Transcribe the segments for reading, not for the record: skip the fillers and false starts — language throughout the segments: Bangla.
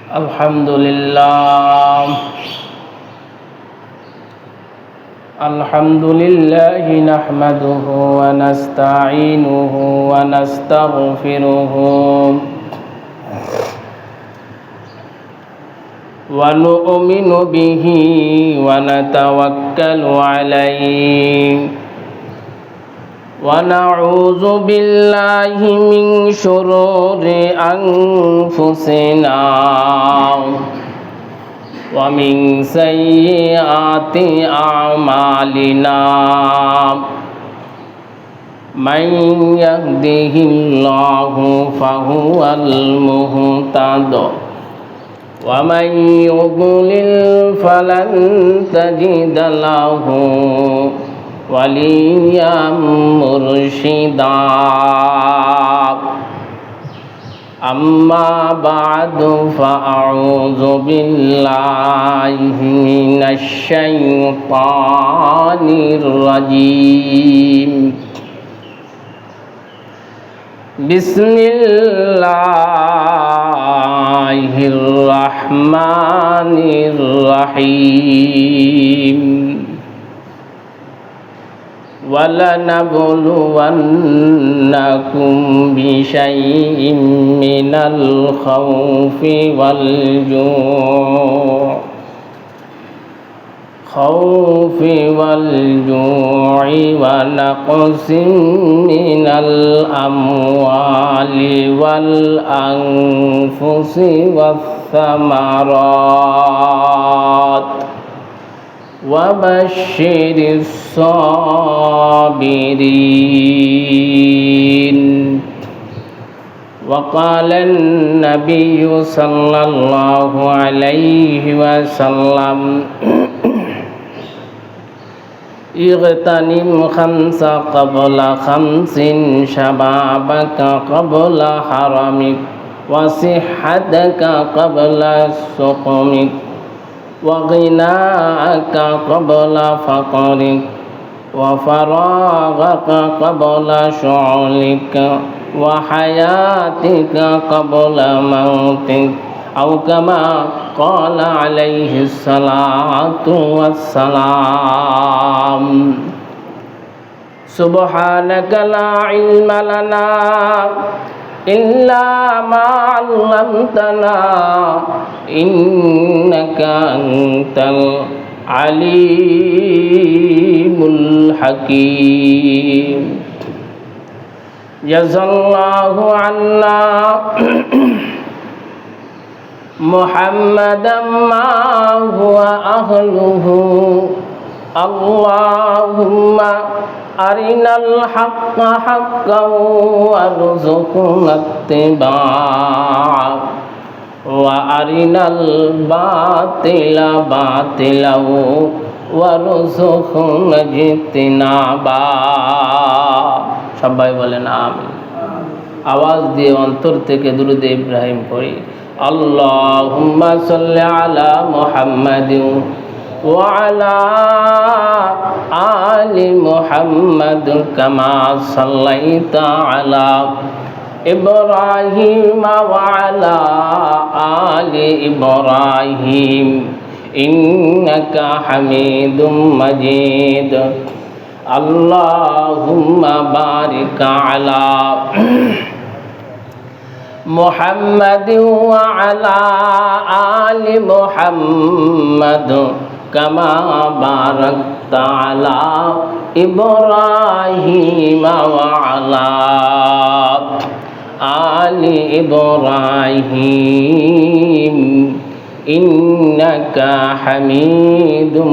আলহামদুলিল্লাহ নাহমাদুহু ওয়া নাস্তাঈনুহু ওয়া নাস্তাগফিরুহু ওয়া নু'মিনু বিহি ওয়া নাতাওয়াক্কালু আলাইহি ওয়া নাউযু বিল্লাহি মিন শুরুরি আনফুসিনা ওয়া মিন সাইয়্যাতি আ'মালিনা মান ইয়াহদিহিল্লাহু ফাহুয়াল মুহতাদ ওয়া মান ইউদ্লিল ফালান তাজিদা লাহু ওয়ালিয়্যাম মুরশিদা আম্মা বা'দু ফাআউযু বিল্লাহি মিনাশ শাইতানির রাজীম বিসমিল্লাহির রাহমানির রহিম وَلَنَبْلُوَنَّكُمْ بِشَيْءٍ مِّنَ الْخَوْفِ وَالْجُوعِ وَنَقْصٍ مِّنَ الْأَمْوَالِ وَالْأَنفُسِ وَالثَّمَرَاتِ وَبَشِّرِ الصَّابِرِينَ وقال النبي صلى الله عليه وسلم اغتنم خمس قبل خمس شبابك قبل حرمك وصحتك قبل سقمك وغناءك قبل فقرك وفراغك قبل شغلك وحياتك قبل موتك أو كما قال عليه الصلاة والسلام سبحانك لا علم لنا إلا ما علمتنا إنك أنت العليم الحكيم جزا الله عنا محمدا ما هو أهله اللهم أرنا الحق حقا وارزقنا اتباعه وأرنا الباطل باطلا وارزقنا اجتنابه সবাই বলেন আমিন। আওয়াজ দিয়ে অন্তর থেকে দুরূদ ইব্রাহিম পড়ি। আল্লাহুম্মা সাল্লি আলা মুহাম্মাদিন ওয়া আলা আলি মুহাম্মাদ কামা সাল্লাইতা আলা ইব্রাহিম ওয়া আলা আলি ইব্রাহিম ইন্নাকা হামিদুম মাজিদ। আল্লাহুম্মা বারিক আলা মুহাম্মাদ ওয়া আলা আলি মুহাম্মাদ কামা বারাকতা আলা ইব্রাহিম ওয়া আলা আলি ইব্রাহিম ইন্নাকা হামিদুম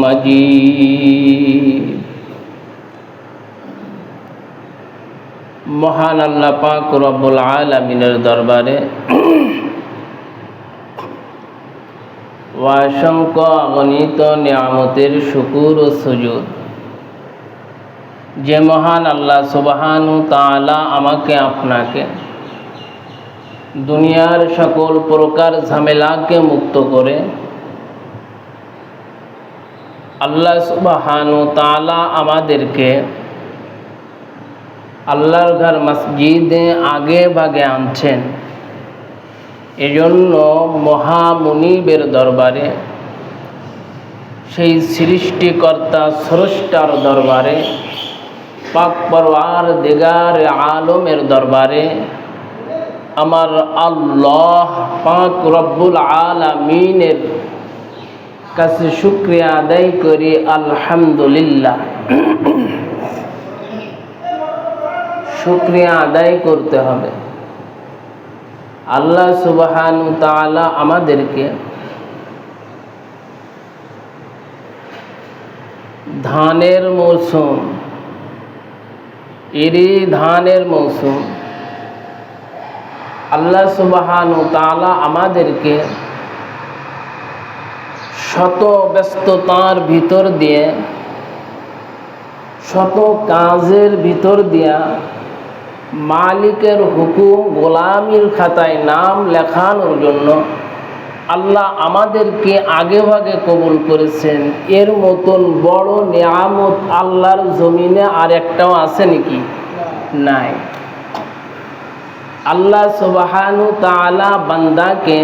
মাজিদ। মহান আল্লাহ পাক রব্বুল আলামিনের দরবারে অসংখ্য অগণিত নিয়ামতের শুকর ও সুজুদ। যে মহান আল্লাহ সুবহানাহু তাআলা আমাকে আপনাকে দুনিয়ার সকল প্রকার ঝামেলাকে মুক্ত করে আল্লাহ সুবহানাহু তাআলা আমাদেরকে আল্লাহর ঘর মসজিদে আগে ভাগে আনছেন। এজন্য মহামুনিবের দরবারে, সেই সৃষ্টিকর্তা স্রষ্টার দরবারে, পাক পরওয়ারদিগার আলমের দরবারে আমার আল্লাহ পাক রব্বুল আলামিনের কাছে শুকরিয়া আদায় করি আলহামদুলিল্লাহ। শুকরিয়া আদায় করতে হবে। আল্লাহ সুবহানাহু তাআলা আমাদেরকে ধানের মৌসুম, এরই ধানের মৌসুম, আল্লাহ সুবহানাহু তাআলা আমাদেরকে শত ব্যস্ততার ভিতর দিয়ে, শত কাজের ভিতর দিয়া মালিকের হুকুম গোলামির খাতায় নাম লেখানোর জন্য আল্লাহ আমাদেরকে আগে ভাগে কবুল করেছেন। এর মতন বড় নিয়ামত আল্লাহর জমিনে আর একটাও আছে নাকি? নাই। আল্লাহ সুবহানাহু তাআলা বান্দাকে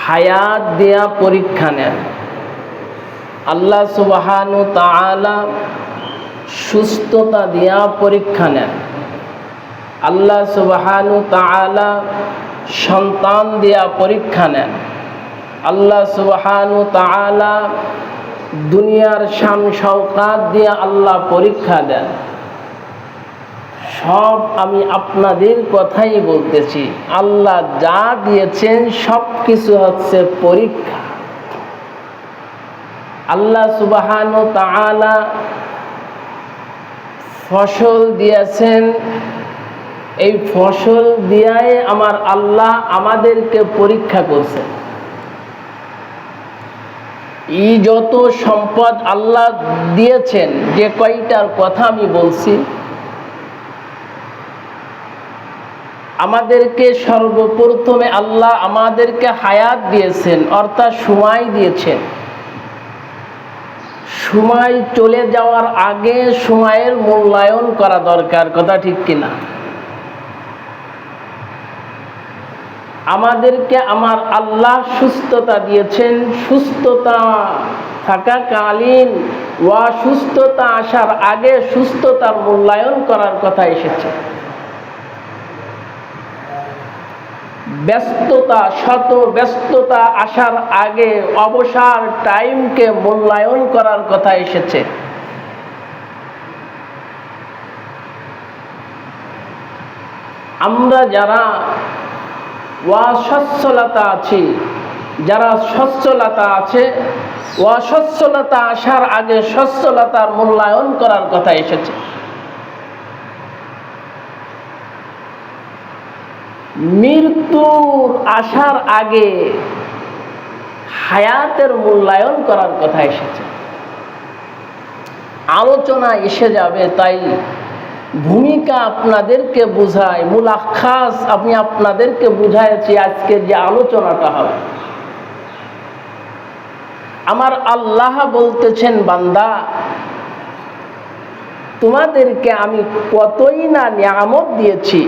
হায়াত দেয়া পরীক্ষা নেন। আল্লাহ সুবহানাহু তাআলা সুস্থতা দিয়া পরীক্ষা নেন। আল্লাহ সুবহানাহু তাআলা সন্তান দিয়া পরীক্ষা নেন। আল্লাহ সুবহানাহু তাআলা দুনিয়ার শান শওকাত দিয়া আল্লাহ পরীক্ষা দেন। সব আমি আপনাদের কথাই বলতেছি। আল্লাহ যা দিয়েছেন সব কিছু হচ্ছে পরীক্ষা। আল্লাহ সুবহানাহু তাআলা ফসল দিয়েছেন, এই ফসল দিয়াই আমার আল্লাহ আমাদেরকে পরীক্ষা করছেন। এই যত সম্পদ আল্লাহ দিয়েছেন, যে কয়টার কথা আমি বলছি, আমাদেরকে সর্বপ্রথমে আল্লাহ আমাদেরকে হায়াত দিয়েছেন, অর্থাৎ সময় দিয়েছেন। সময় চলে যাওয়ার আগে সময়ের মূল্যায়ন করা দরকার, কথা ঠিক কিনা? আমাদেরকে আমার আল্লাহ সুস্থতা দিয়েছেন, সুস্থতা থাকাকালীন ওয়া সুস্থতা আসার আগে সুস্থতার মূল্যায়ন করার কথা এসেছে। ব্যস্ততা, শত ব্যস্ততা আসার আগে অবসর টাইমকে মূল্যায়ন করার কথা এসেছে। আমরা যারা অসচ্ছলতা আছি, যারা সচ্ছলতা আছে, অসচ্ছলতা আসার আগে সচ্ছলতার মূল্যায়ন করার কথা এসেছে। মৃত্যুর আসার আগে হায়াতের মূল্যায়ন করার কথা এসেছে। আলোচনা এসে যাবে, তাই ভূমিকা আপনাদেরকে বুঝায়, মুলাখাস আমি আপনাদেরকে বুঝাইছি। আজকে যে আলোচনাটা হবে, আমার আল্লাহ বলতেছেন, বান্দা তোমাদেরকে আমি কতই না নিয়ামত দিয়েছি।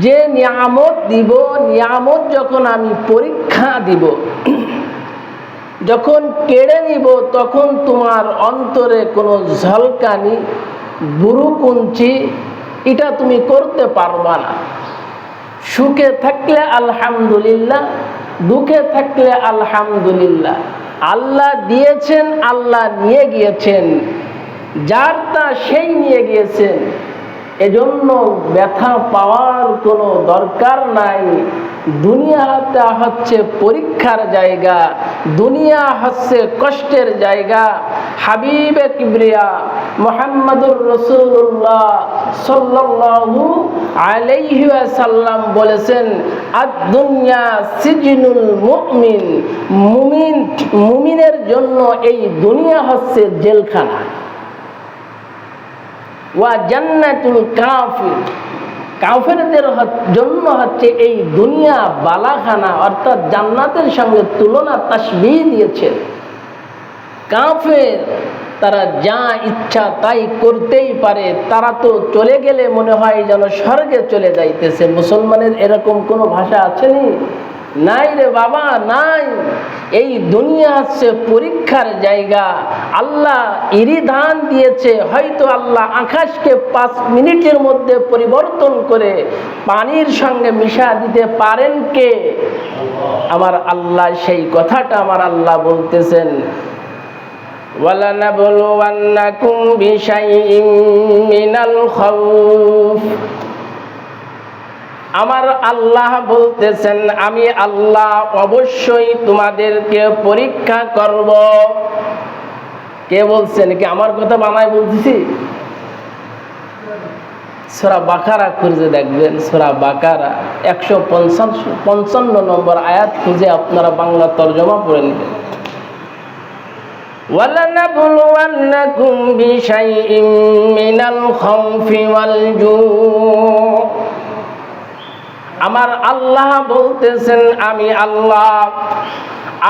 যে নিয়ামত দিব, নিয়ামত যখন আমি পরীক্ষা দিব, যখন কেড়ে নিব, তখন তোমার অন্তরে কোনো ঝলকানি, বুরুকুঞ্চি এটা তুমি করতে পারবা না। সুখে থাকলে আলহামদুলিল্লাহ, দুঃখে থাকলে আলহামদুলিল্লাহ। আল্লাহ দিয়েছেন, আল্লাহ নিয়ে গিয়েছেন, যার তা সেই নিয়ে গিয়েছেন। এজন্য ব্যথা পাওয়ার কোনো দরকার নাই। দুনিয়াটা হচ্ছে পরীক্ষার জায়গা, দুনিয়া হচ্ছে কষ্টের জায়গা। হাবিবে কিবরিয়া মুহাম্মদুর রাসূলুল্লাহ সাল্লাল্লাহু আলাইহি ওয়াসাল্লাম বলেছেন, আদ-দুনিয়া সিজনুল মুমিন। মুমিনের জন্য এই দুনিয়া হচ্ছে জেলখানা। ওয়া জান্নাতুল কাফির, কাফেরদের জন্য হচ্ছে এই দুনিয়া বালাখানা, অর্থাৎ জান্নাতের সঙ্গে তুলনা তাসবিহ দিয়েছে। কাফের তারা যা ইচ্ছা তাই করতেই পারে, তারা তো চলে গেলে মনে হয় যেন স্বর্গে চলে যাইতেছে। মুসলমানের এরকম কোনো ভাষা আছেনি? নাই রে বাবা, নাই। এই দুনিয়া হচ্ছে পরীক্ষার জায়গা। আল্লাহ ইরিধান দিয়েছে, হয়তো আল্লাহ আকাশকে 5 মিনিটের মধ্যে পরিবর্তন করে পানির সঙ্গে মিশা দিতে পারেন কে? আমার আল্লাহ। সেই কথাটা আমার আল্লাহ বলতেছেন, ওয়ালানাবলুওয়ান্নাকুম বিশাইইম মিনাল খাউফ। আমার আল্লাহ বলতেছেন, আমি আল্লাহ অবশ্যই তোমাদেরকে পরীক্ষা করব। কে বলছেন? কি আমার কথা বানায় বলতেছি? সূরা বাকারা খুঁজে দেখবেন, সূরা বাকারা 155 নম্বর আয়াত খুঁজে আপনারা বাংলা তরজমা পড়ে নেবেন। ওয়ালানাবলুওয়ান্নাকুম বিশাইইম মিনাল খাউফি ওয়াল জু'। আমার আল্লাহ বলতেছেন, আমি আল্লাহ,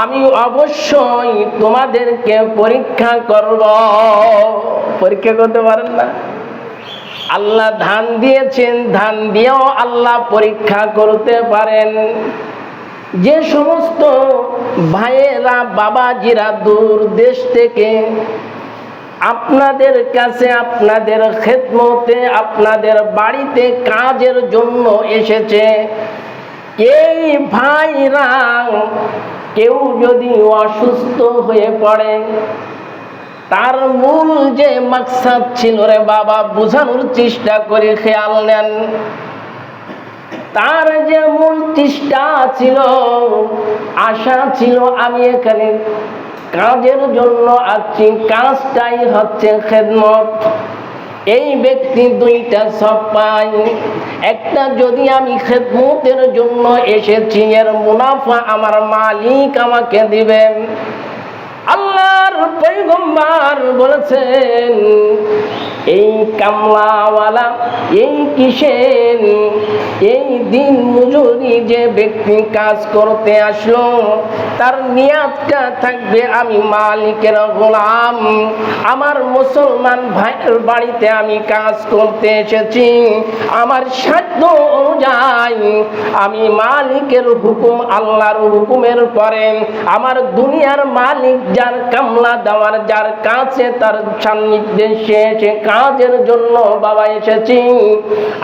আমি অবশ্যই তোমাদেরকে পরীক্ষা করব। পরীক্ষা করতে পারেন না? আল্লাহ ধান দিয়েছেন, ধান দিয়েও আল্লাহ পরীক্ষা করতে পারেন। যে সমস্ত ভাইয়েরা বাবাজিরা দূর দেশ থেকে আপনাদের কাছে, আপনাদের খেদমতে, আপনাদের বাড়িতে কাজের জন্য এসেছে, এই ভাইরা কেউ যদি অসুস্থ হয়ে পড়ে, তার মূল যে মাকসাদ ছিল রে বাবা, বোঝানোর চেষ্টা করে খেয়াল নেন। তার যে মূল চেষ্টা ছিল, আশা ছিল, আমি এখানে কাজের জন্য আছি, কাজটাই হচ্ছে খেদমত। এই ব্যক্তি দুইটা সব পাই। একটা, যদি আমি খেদমতের জন্য এসেছি, এর মুনাফা আমার মালিক আমাকে দিবেন। আল্লাহর পয়গম্বর বলেছেন, এই কামলাওয়ালা, এই কিসের, এই দিন মজুরি যে ব্যক্তি কাজ করতে আসলো, তার নিয়াতটা থাকবে আমি মালিকের গোলাম। আমার মুসলমান ভাইয়ের বাড়িতে আমি কাজ করতে এসেছি, আমার সাধ্য অনুযায়ী আমি মালিকের হুকুম, আল্লাহর হুকুমের পরে আমার দুনিয়ার মালিক যার কামলা দেওয়ার, যার কাছে তার সান্নিধ্যে সে কাজের জন্য বাবা এসেছি,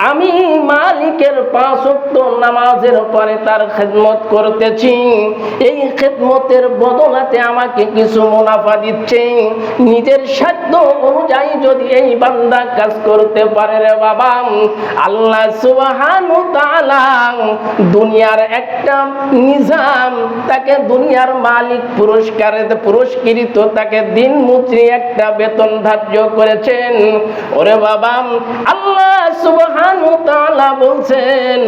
আমি মালিকের 5 ওয়াক্ত নামাজের পরে তার খেদমত করতেছি। এই খেদমতের বদলাতে আমাকে কিছু মুনাফা দিচ্ছে। নিজের সাধ্য অনুযায়ী যদি এই বান্দা কাজ করতে পারে রে বাবা, আল্লাহ সুবহানাহু ওয়া তাআলা দুনিয়ার একটা নিজাম, তাকে দুনিয়ার মালিক পুরস্কৃত, তাকে দিন মজুরি একটা বেতন ধার্য করেছেন। ওরে বাবা, আল্লাহ সুবহানাহু ওয়া তাআলা বলছেন,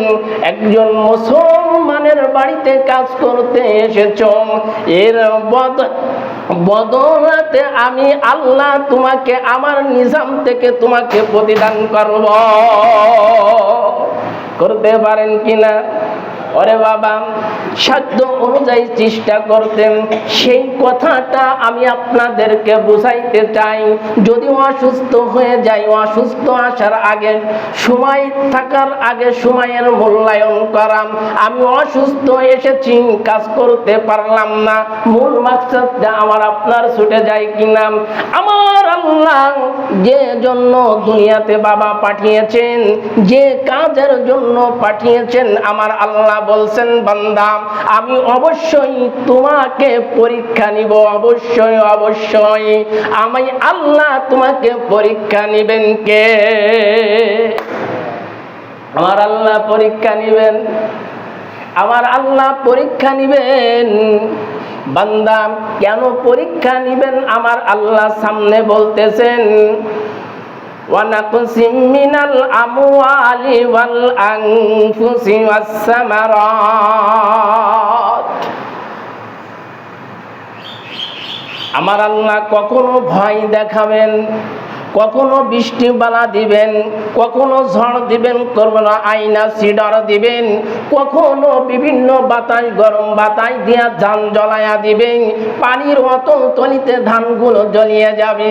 একজন মুসলমানের বাড়িতে কাজ করতে এসেছো, এর বদলাতে আমি আল্লাহ তোমাকে আমার নিজাম থেকে তোমাকে প্রতিদান করব। করতে পারেন কিনা? ওরে বাবা, সাধ্য অনুযায়ী চেষ্টা করতেন। সেই কথাটা আমি আপনাদেরকে বুঝাইতে চাই। যদি অসুস্থ হয়ে যাই, অসুস্থ আসার আগে, সময় থাকার আগে সময়ের মূল্যায়ন করাম। আমি অসুস্থ এসেছি, কাজ করতে পারলাম না, মূল মাকসাদটা আমার আপনার ছুটে যায় কিনা? আমার আল্লাহ যে জন্য দুনিয়াতে বাবা পাঠিয়েছেন, যে কাজের জন্য পাঠিয়েছেন, আমার আল্লাহ বলছেন, বান্দা আমি অবশ্যই তোমাকে পরীক্ষা নিব। অবশ্যই অবশ্যই আমি আল্লাহ তোমাকে পরীক্ষা নিবেন। কে? আমার আল্লাহ পরীক্ষা নিবেন। আমার আল্লাহ পরীক্ষা নিবেন। বান্দা কেন পরীক্ষা নিবেন? আমার আল্লাহ সামনে বলতেছেন, ওয়ানাকসিম মিনাল আমওয়ালি ওয়াল আনফুসি ওয়াস সামারাত। আমার আল্লাহ কখনো ভয় দেখাবেন, কখনো বৃষ্টি বালা দিবেন, কখনো ঝড় দিবেন, কখনো আইনা সিডার দিবেন, কখনো বিভিন্ন বাতাস, গরম বাতাস দিয়া ধান জ্বলায়া দিবেন, পানির অতল তলিতে ধানগুলো জ্বলিয়ে যাবে।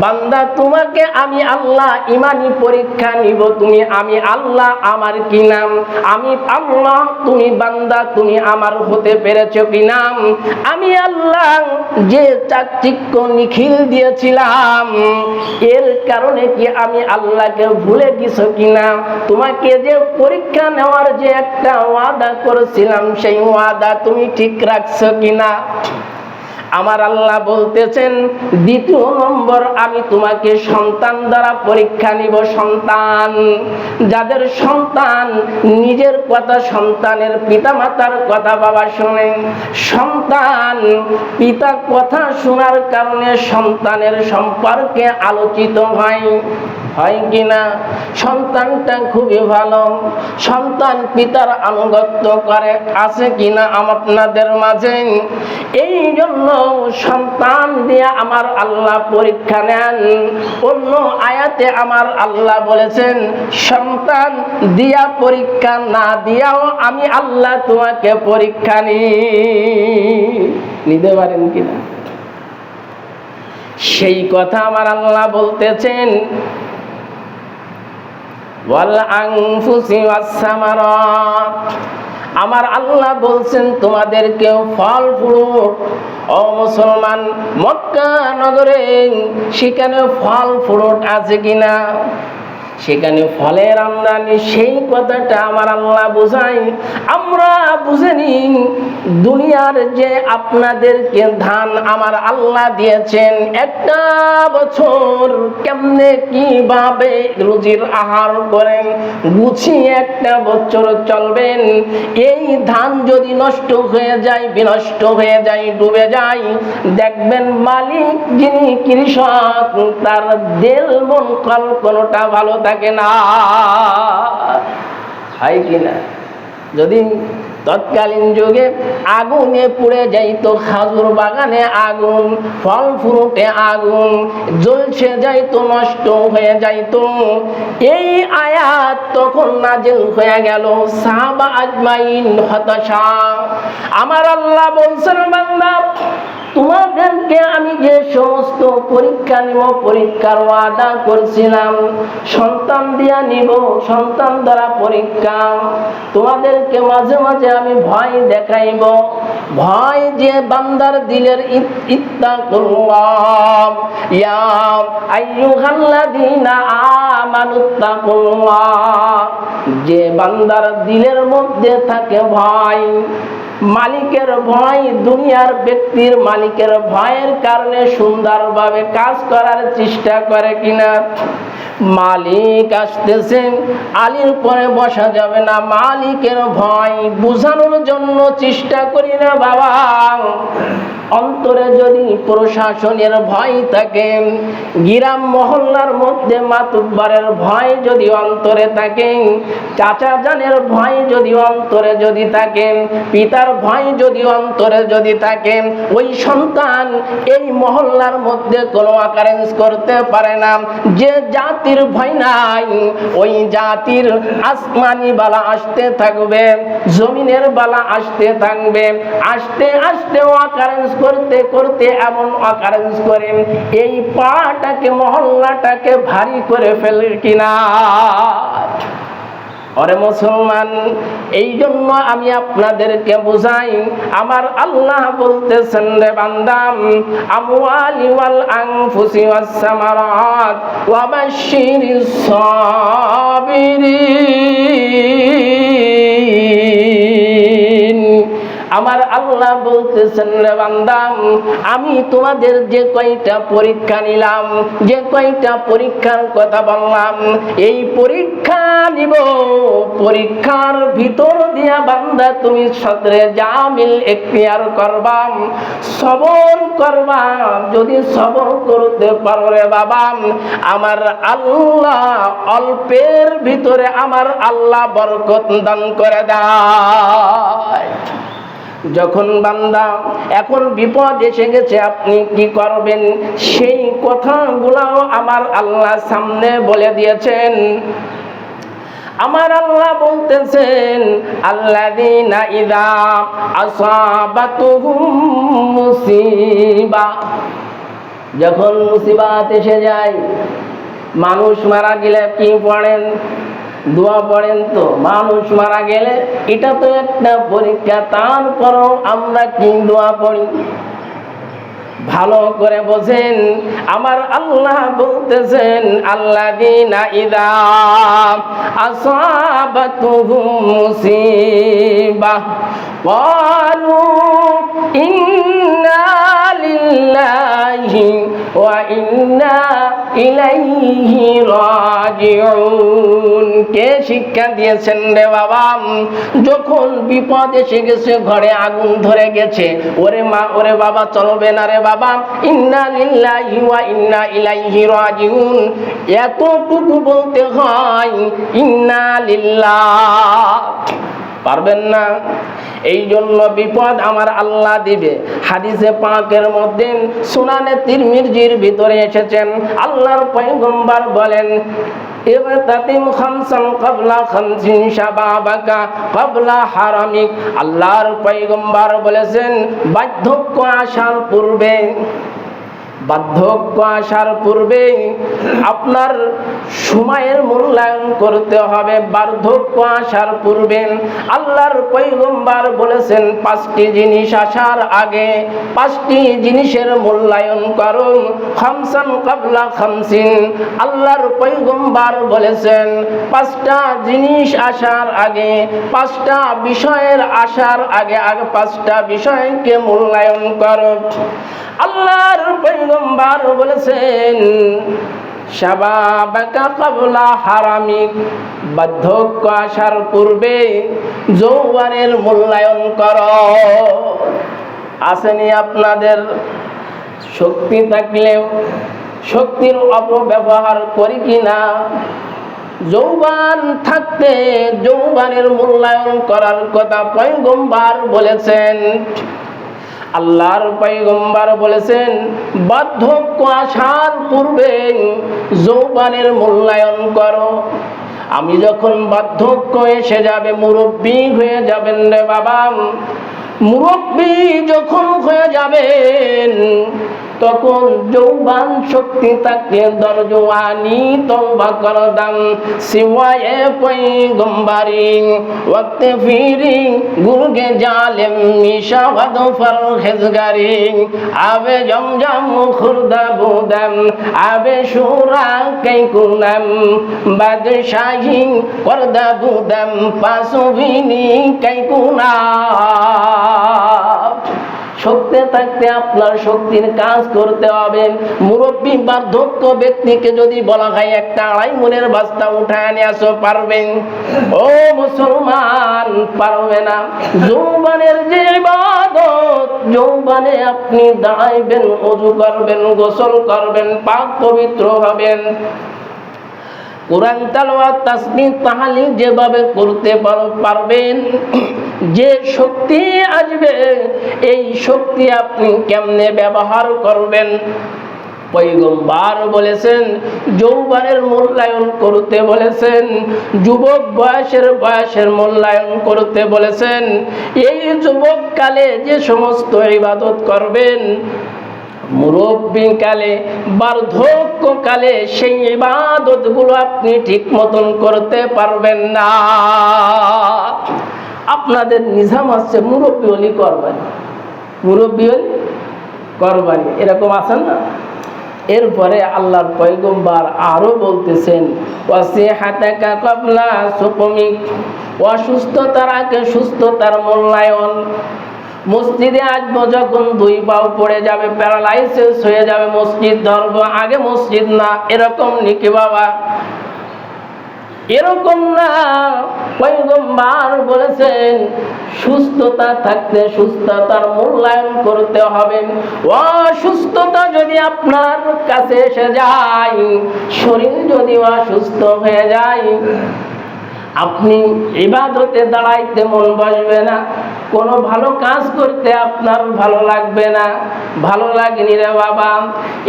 বান্দা, তোমাকে আমি আল্লাহ ইমানি পরীক্ষা নিব, তুমি আমি আল্লাহ আমার কি নাম, আমি আল্লাহ তুমি বান্দা তুমি আমার হতে পেরেছো কি নাম। আমি আল্লাহ যে চাকচিক্য নিখিল দিয়েছিলাম, এর কারণে কি আমি আল্লাহকে ভুলে গেছো কিনা? তোমাকে যে পরীক্ষা নেওয়ার যে একটা ওয়াদা করেছিলাম, সেই ওয়াদা তুমি ঠিক রাখছো কিনা? আমার আল্লাহ বলতেছেন, দ্বিতীয় নম্বর, আমি তোমাকে সন্তান দ্বারা পরীক্ষা নিব। সন্তান, যাদের সন্তান নিজের কথা, সন্তানের পিতা মাতার কথা বাবা শোনেন, সন্তান পিতা কথা শোনার কারণে সন্তানের সম্পর্কে আলোচিত হয় কিনা? সন্তানটা খুবই ভালো, সন্তান পিতার আনুগত্য করে, আছে কিনা আপনাদের মাঝে? এই জন্য সন্তান দিয়ে আমার আল্লাহ পরীক্ষা নেন। অন্য আয়াতে আমার আল্লাহ বলেছেন, সন্তান দিয়া পরীক্ষা না দিয়াও আমি আল্লাহ তোমাকে পরীক্ষা নিতে পারেন কিনা? সেই কথা আমার আল্লাহ বলতেছেন, ওয়াল আনফুসি ওয়াস সামারাত। আমার আল্লাহ বলছেন, তোমাদেরকে ফল ফ্রুট, ও মুসলমান, মক্কা নগরে সেখানে ফল ফ্রুট আছে কিনা? সেখানে ফলের আমদানি, সেই কথাটা আমার আল্লাহ বোঝাই। আমরা বুঝেনি দুনিয়ার যে আপনাদেরকে ধান আমার আল্লাহ দিয়েছেন, একটা বছর কেমনে কিভাবে রুজির আহার করেন, গুছিয়ে একটা বছর চলবেন। এই ধান যদি নষ্ট হয়ে যায়, বিনষ্ট হয়ে যায়, ডুবে যায়, দেখবেন মালিক যিনি কৃষক, তার দিল মন কোনোটা ভালো থাকে না, হয় কিনা? যদি তৎকালীন যুগে আগুনে পুড়ে যাইতো, খাজুর বাগানে আগুন, ফল ফ্রুটে আগুন, জ্বলছে যাইতো, নষ্ট হয়ে যাইতো। এই আয়াত তখন নাজিল হয়ে গেল, সাহাবা আজমাইন হতাশা। আমার আল্লাহ বলছেন, বান্দা, তোমাদেরকে আমি যে সমস্ত পরীক্ষা নিব, পরীক্ষার ওয়াদা করছিলাম, সন্তান দিয়া নিব, সন্তান দ্বারা পরীক্ষা। তোমাদেরকে মাঝে মাঝে আমি ভয় দেখাইব, ভয় যে বান্দার দিলের ইত্তাকুল্লাহ ইয়া আইয়ুহাল্লাযীনা আমানুত্তাকুল্লাহ, যে বান্দার দিলের মধ্যে থাকে ভয়, মালিকের ভয়, দুনিয়ার ব্যক্তির মালিকের ভয়ের কারণে সুন্দরভাবে কাজ করার চেষ্টা করে কিনা? মালিক আসতেছেন, আলীর পরে বসা যাবে না, মালিকের ভয় বুঝানোর জন্য চেষ্টা করি না বাবা। অন্তরে যদি প্রশাসনের ভয় থাকে, গ্রাম মহল্লার মধ্যে মাতুব্বারের ভয় যদি অন্তরে থাকে, চাচা জানের ভয় যদি অন্তরে যদি থাকে, পিতার ভয় যদি অন্তরে যদি থাকে, ওই সন্তান এই মহল্লার মধ্যে কোনো অকারেন্স করতে পারে না। যে জাতির ভয় নাই, ওই জাতির আসমানি বালা আসতে থাকবে, জমিনের বালা আসতে থাকবে, আস্তে আস্তে অকারেন্স করতে করতে এমন অকারেন্স করে এই পাটাকে, মহল্লাটাকে ভারী করে ফেলে কিনা? ওরে মুসলমান, এই জন্য আমি আপনাদেরকে বুঝাই, আমার আল্লাহ বলতেছেন, রে বান্দা, আমওয়ালি ওয়াল আনফুসি ওয়াস সামারাত ওয়া বাশশিরিস সাবিরিন। আমার আল্লাহ বলতেছেন, রে বান্দা, আমি তোমাদের যে কয়টা পরীক্ষা নিলাম, যে কয়টা পরীক্ষার কথা বললাম, এই পরীক্ষা নিব, পরীক্ষার ভিতর দিয়া বান্দা তুমি সদরে জামিল এখতিয়ার করবা, সবর করবা। যদি সবর করতে পারো রে বাবা, আমার আল্লাহ অল্পের ভিতরে আমার আল্লাহ বরকত দান করে দেয়। যখন বান্দা এখন বিপদ এসে গেছে আপনি কি করবেন, সেই কথাগুলো আমার আল্লাহ সামনে বলে দিয়েছেন। আমার আল্লাহ বলতেছেন, আল্লাযীনা ইযা আসাবাতুহুম মুসিবা, যখন মুসিবাত এসে যায়, মানুষ মারা গেলে কি পড়েন? দোয়া পড়েন তো। মানুষ মারা গেলে এটা তো একটা পরীক্ষা, তারপরও আমরা কি দোয়া পড়ি? ভালো করে বোঝেন, আমার আল্লাহ বলতেছেন, আল্লাযীনা ইযা আসাবাতুহুম মুসিবা ক্বালু ইন্না লিল্লাহি ওয়া ইন্না ইলাইহি রাজিউন। কে শিক্ষা দিয়েছেন রে বাবা? যখন বিপদ এসে গেছে, ঘরে আগুন ধরে গেছে, ওরে মা ওরে বাবা চলবে না রে বাবা, ইন্না লিল্লাহি ওয়া ইন্না ইলাইহি রাজিউন, এতটুকু বলতে হয়, ইন্না লিল্লাহ। পারবেন না? এই জন্য বিপদ আমার আল্লাহ দিবে। হাদিসে পাকের মধ্যে সুনানে তিরমিজির ভিতরে এসেছেন, আল্লাহর পয়গম্বর বলেন, ইগতাতিম খামসান ক্বাবলা খামসিন শাবাবাকা ক্বাবলা হারামিক। আল্লাহর পয়গম্বর বলেছেন, বার্ধক্য আসার পূর্বে, বার্ধক্য আসার পূর্বে আপনার সময়ের মূল্যায়ন করতে হবে। বার্ধক্য আসার পূর্বে আল্লাহর পয়গম্বর বলেছেন, 5টি জিনিস আসার আগে 5টি জিনিসের মূল্যায়ন করুন। খামসান ক্বাবলা খামসিন, আল্লাহর পয়গম্বর বলেছেন 5টা জিনিস আসার আগে, 5টা বিষয়ের আসার আগে 5টা বিষয়কে মূল্যায়ন করো। আল্লাহর পয়গম্বর বলেছেন, শাবাবাকা ক্বাবলা হারামিক, বার্ধক্য আসার পূর্বে যৌবনের মূল্যায়ন করো। আসেনি আপনাদের শক্তি থাকলেও শক্তির অপব্যবহার করি কিনা? যৌবন থাকতে যৌবনের মূল্যায়ন করার কথা পয়গম্বর বলেছেন। আল্লাহর পয়গম্বর বলেছেন, বার্ধক্য আসার পূর্বে যৌবনের মূল্যায়ন করো। আমি যখন বার্ধক্য এসে যাবে, মুরব্বী হয়ে যাবেন রে বাবা, মুরব্বী যখন হয়ে যাবেন, তখন যৌবন শক্তি থাকলে দরজওয়ানি তওবা করদাম সিওয়ায়ে পয়গম্বরি ওয়াক্ত ফিরি গুরগে জালেম মিশাওয়াদ ফরহেজগারি আবে জমজম খুরদা বুদাম আবে শুরা কাইকুনাম বাদশাহী করদা বুদাম পাসুবিনি কাইকুনা। শক্তি থাকতে আপনার শক্তির কাজ করতে হবে। মুরব্বী বার্ধক্য ব্যক্তিকে যদি বলা হয় একটা 2.5 মণের বস্তা উঠায় নিয়ে আসো, পারবেন? ও মুসলমান, পারবে না। যৌবনের যে ইবাদত, যৌবনে আপনি দাঁড়াইবেন, ওযু করবেন, গোসল করবেন, পাক পবিত্র হবেন, কোরআন তেলাওয়াত তাসবিহ তাহলিল যেভাবে করতে পারবেন, যে শক্তি আসবে, এই শক্তি আপনি কেমনে ব্যবহার করবেন? পয়গম্বর বলেছেন, যৌবনের মূল্যায়ন করতে বলেছেন, যুবক বয়সের মূল্যায়ন করতে বলেছেন। এই যুবক কালে যে সমস্ত ইবাদত করবেন, মুরব্বী কালে, বার্ধক্য কালে সেই ইবাদত গুলো আপনি ঠিক মতন করতে পারবেন না। আপনাদের নিজাম আছে মুরব্বী হলি করবেন, মুরব্বী হলি করবানি, এরকম আছেন না? এরপরে আল্লাহর পয়গম্বর আরো বলতেছেন, ওয়াসিহাতাকা ক্বাবলা সুকমিক, অসুস্থতার আগে সুস্থতার মূল্যায়ন। মসজিদে আসবো, যখন 2 পাও পড়ে যাবে, প্যারালাইসিস হয়ে যাবে, মসজিদ ধরবো, আগে মসজিদ না, এরকম নাকি বাবা? এরকম না। পয়গম্বর বলেছেন, সুস্থতা থাকতে সুস্থতার মূল্যায়ন করতে হবে। অসুস্থতা যদি আপনার কাছে এসে যায়, শরীর যদি অসুস্থ হয়ে যায়, আপনি ইবাদতে দাঁড়াইতে মন বসবে না, কোনো ভালো কাজ করতে আপনার ভালো লাগবে না। ভালো লাগেনি রে বাবা।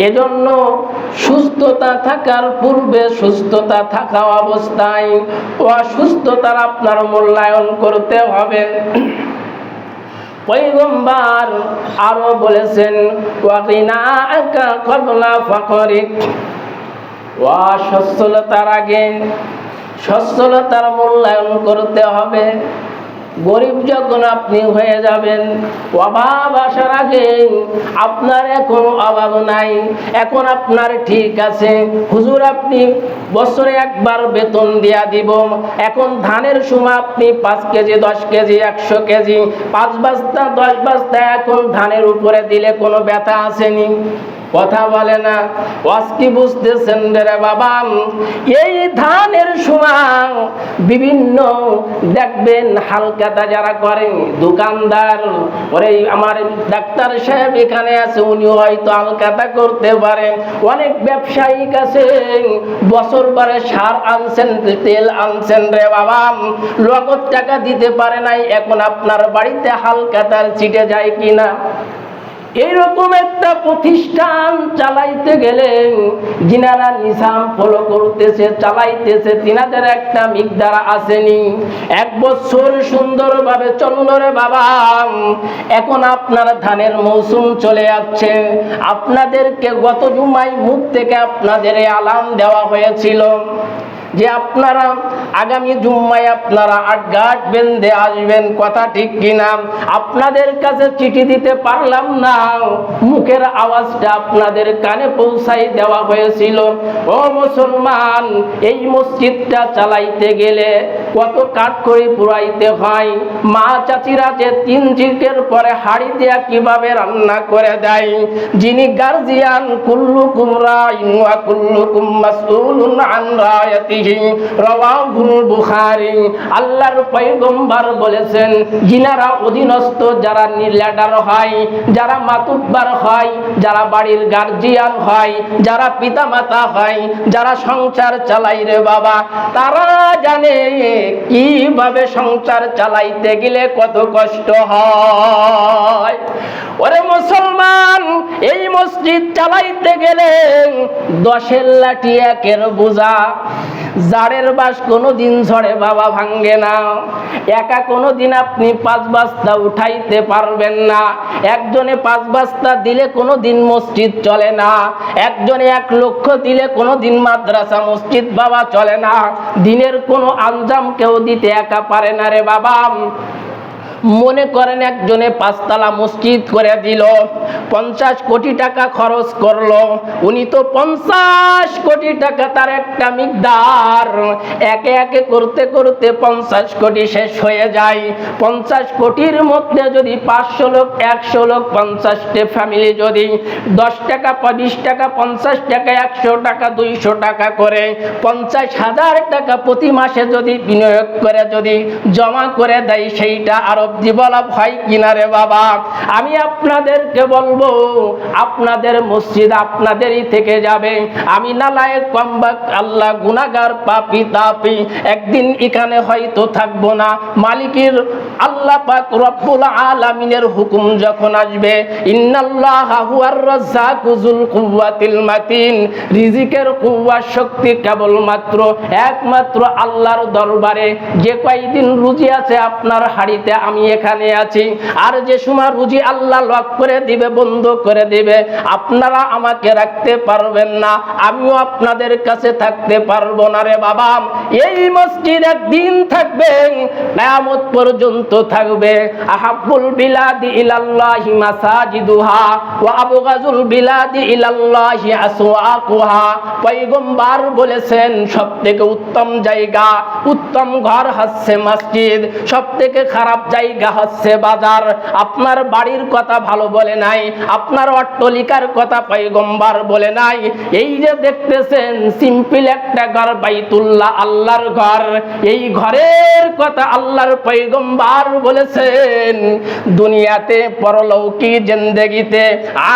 এজন্য সুস্থতা থাকার পূর্বে, সুস্থতা থাকা অবস্থায় অসুস্থতার আপনার মূল্যায়ন করতে হবে। পয়গম্বর আরো বলেছেন, ওয়াকিনাকা ক্বাবলা ফাকরিক, সচ্ছলতার আগে সচ্ছলতার মূল্যায়ন করতে হবে। গরিব যখন আপনি হয়ে যাবেন, অভাব আসার আগে আপনার এখন অভাব নাই, এখন আপনার ঠিক আছে, হুজুর আপনি বছরে একবার বেতন দিয়া দিব, এখন ধানের সময় আপনি 5 কেজি 10 কেজি 100 কেজি 5 বস্তা 10 বস্তা এখন ধানের উপরে দিলে কোনো ব্যথা আসেনি? কথা বলে না। কি বুঝতেছেন রে বাবা? এই ধানের সময় বিভিন্ন দেখবেন হালকাতা যারা করেন, দোকানদার, ওরে আমার ডাক্তার সাহেব এখানে আছে, উনি হয়তো হালকাতা করতে পারেন। অনেক ব্যবসায়িক আছে, বছর পরে সার আনছেন, তেল আনছেন রে বাবা, নগদ টাকা দিতে পারে নাই, এখন আপনার বাড়িতে হালকাতার ছিটে যায় কিনা? এইরকম একটা প্রতিষ্ঠান চালাইতে গেলে যিনারা নিজাম ফলো করতেছে, চালাইতেছে, তিনাদের একটা মিকদার আসেনি। 1 বছর সুন্দরভাবে চলল রে বাবা, এখন আপনার ধানের মৌসুম চলে যাচ্ছে। আপনাদেরকে গত জুমায় মুখ থেকে আপনাদের আলাম দেওয়া হয়েছিল যে আপনারা আগামী জুম্মায় আপনারা 8 ঘাট বেঁধে আসবেন, কথা ঠিক কিনা? আপনাদের কাছে চিঠি দিতে পারলাম না, মুখের আওয়াজটা আপনাদের কানে পৌঁছাই দেওয়া হয়েছিল। ও মুসলমান, এই মসজিদটা চালাইতে গেলে কত কাঠ করে পুরাইতে হয়। মা চাচিরা যে 3 জিকের পরে হাড়ি দেয়া কিভাবে রান্না করে দেয়, যিনি গার্জিয়ান, কুল্লুকুম রাইন ওয়া কুল্লুকুম মাসউলুন আন রায়াতিহি, রাওয়াহুল বুখারী। আল্লাহর পয়গম্বর বলেছেন, যিনারা অধীনস্থ, যারা লিডার হয়, যারা মাতুব্বার হয়, যারা বাড়ির গার্জিয়ান হয়, যারা পিতামাতা হয়, যারা সংসার চালাই রে বাবা, তারা জানে কিভাবে সংসার চালাইতে গেলে কত কষ্ট হয়। ওরে মুসলমান, এই মসজিদ চালাইতে গেলে 10-এর লাঠি 1-এর বোঝা, জাড়ের বাঁশ কোনোদিন ঝড়ে বাবা ভাঙ্গে না। একা কোনোদিন আপনি 5 বস্তা উঠাইতে পারবেন না। একজনে 5 বস্তা দিলে কোনোদিন মসজিদ চলে না। একজনে 1 লক্ষ দিলে কোনোদিন মাদ্রাসা মসজিদ বাবা চলে না। দিনের কোনো আঞ্জাম কেউ দিতে একা পারে না রে বাবা। মনে করেন একজনে 5 তলা মসজিদ করে দিল, 50 কোটি টাকা খরচ করলো, উনি তো 50 কোটি টাকা তার একটা মিকদার, একে একে করতে করতে 50 কোটি শেষ হয়ে যায়। 50 কোটির মধ্যে যদি 500 লোক, 100 লোক, 50টা ফ্যামিলি যদি 10 টাকা 20 টাকা 50 টাকা 100 টাকা 200 টাকা করে 50,000 টাকা প্রতি মাসে যদি বিনিয়োগ করে যদি জমা করে দেয়, সেইটা আরো জীবলাভ হয় কিনা রে বাবা? আমি আপনাদেরকে বলবো, আপনাদের মসজিদ আপনাদেরই থেকে যাবে। আমি নালায়েক কমবাক, আল্লাহ গুনাহগার পাপী তাপী, একদিন এখানে হয়তো থাকবো না। মালিকের আল্লাহ পাক রব্বুল আলামিনের হুকুম যখন আসবে, ইন্নাল্লাহা হুয়ার রাজ্জাকু যুল কুওয়াতিল মাতিন, রিজিকের কুওয়া শক্তি কেবলমাত্র একমাত্র আল্লাহর দরবারে। যে কয়দিন রুজি আছে আপনার হাড়িতে, আমি এখানে আছি, আর যে সময় রুজি আল্লাহ লক করে দিবে, বন্ধ করে দিবে, আপনারা আমাকে রাখতে পারবেন না, আমিও আপনাদের কাছে থাকতে পারবো না রে বাবা। এই মসজিদ একদিন থাকবে, কিয়ামত পর্যন্ত থাকবে। আহাব্বুল বিলাদি ইলাল্লাহি মাসাজিদুহা ওয়া আবগাজুল বিলাদি ইলাল্লাহি আসওয়াকুহা। পয়গম্বর বলেছেন, সবথেকে উত্তম জায়গা, উত্তম ঘর হচ্ছে মসজিদ, সবথেকে খারাপ জায়গা জায়গা হচ্ছে বাজার। আপনার বাড়ির কথা ভালো বলে নাই, আপনার অট্টালিকার কথা পয়গম্বর বলে নাই। এই যে দেখতেছেন সিম্পল একটা ঘর, বাইতুল্লাহ, আল্লাহর ঘর, এই ঘরের কথা আল্লাহর পয়গম্বর বলেছেন। দুনিয়াতে পরলৌকিক জিন্দেগিতে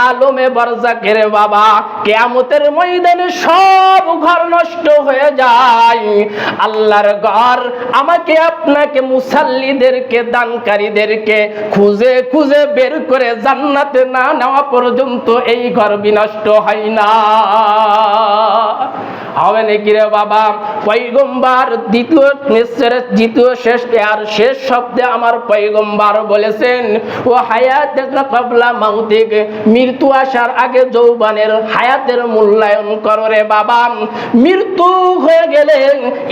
আলমে বারজাখের বাবা কিয়ামতের ময়দানে সব ঘর নষ্ট হয়ে যায়। আল্লাহর ঘর আমাকে আপনাকে মুসাল্লিদেরকে, দানকারীদেরকে খুঁজে খুঁজে বের করে জান্নাতে না নেওয়া পর্যন্ত এই ঘর বিনষ্ট হয় না। হবে নাকি রে বাবা? পয়গম্বর দ্বিতীয় শেষ শব্দে আমার পয়গম্বর বলেছেন, ও হায়াতুকা ক্বাবলা মাউতিক, মৃত্যু আসার আগে যৌবনের হায়াতের মূল্যায়ন করো রে বাবা। মৃত্যু হয়ে গেলে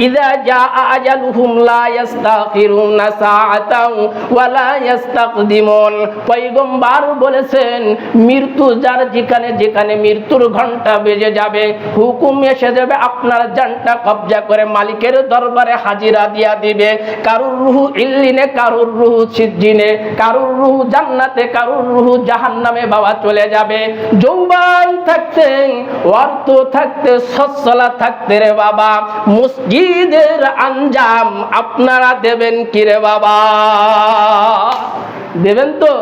ইযা জা আজালুহুম লা ইস্তাখিরুনা সাআতাও ওয়া লা ইস্তাকদিমুন। পয়গম্বর বলেছেন, মৃত্যু যার যেখানে যেখানে মৃত্যুর ঘন্টা বেজে যাবে, হুকুম এসে যাবে, আপনার জানটা কবজা করে মালিকের দরবারে হাজিরা দিয়া দিবে। কারুর রূহ ইল্লিনে, কারুর রূহ সিজ্জিনে, কারুর রূহ জান্নাতে, কারুর রূহ জাহান্নামে বাবা চলে যাবে। যৌবন থাকতে, অর্থ থাকতে, সচ্ছলা থাকতে রে বাবা মসজিদের আঞ্জাম আপনারা দেবেন কি রে বাবা? দেবেন তো?